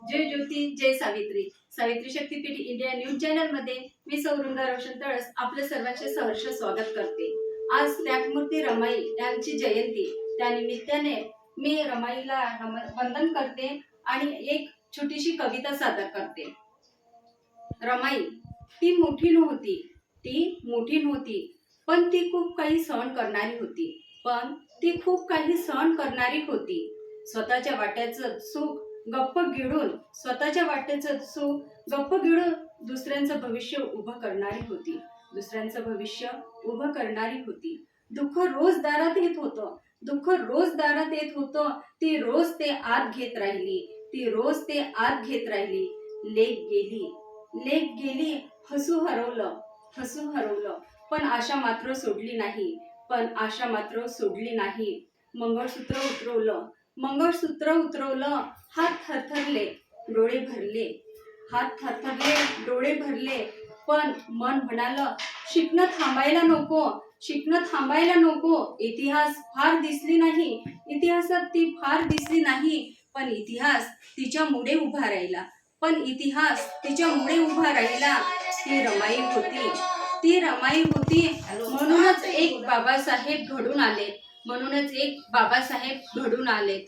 जय ज्योती जय सावित्री. सावित्री शक्तीपीठ India news channel मध्ये मी सौरंगा रोशन तळस आपलं सर्वांचे सहर्ष स्वागत करते. आज त्यागमूर्ती रमाई यांची जयंती, त्यानिमित्ताने मी रमाईला वंदन करते आणि एक छोटीशी कविता सादर करते. रमाई ती मोठी नव्हती, पण ती खूप काही सहन करणारी होती. स्वतःच्या वाट्याचं सुख गप्प गिळून दुसऱ्यांचं भविष्य उभं करणारी होती. दुःख रोज दारात येत होतं, ती रोज ते आत घेत राहिली. लेक गेली, हसू हरवलं, पण आशा मात्र सोडली नाही. मंगळसूत्र उतरवलं, हात थरथरले, डोळे भरले, पण मन म्हणालं शिकणं थांबायला नको. इतिहासात ती फार दिसली नाही, पण इतिहास तिच्यामुळे उभा राहिला. ती रमाई होती. म्हणूनच एक बाबासाहेब घडून आले.